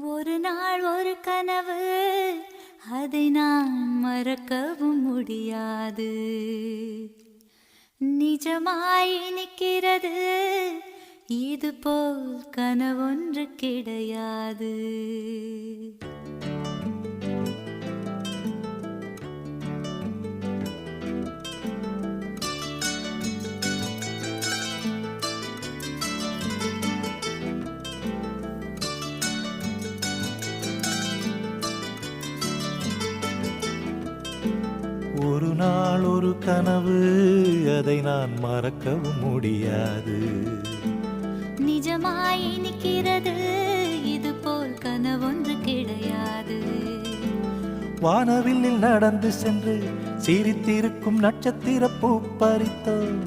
ஒரு நாள் ஒரு கனவு, அதை நான் மறக்கவும் முடியாது. நிஜமாய் நிற்கிறது, இது போல் கனவொன்று கிடையாது. ஒரு நாள் ஒரு கனவு, அதை நான் மறக்கவும் முடியாது. நிஜமாய் நிற்கிறது, இது போல் கனவொன்று கிடையாது. வானவில்லில் நடந்து சென்று சிரித்திருக்கும் நட்சத்திர பூ பறித்தோம்.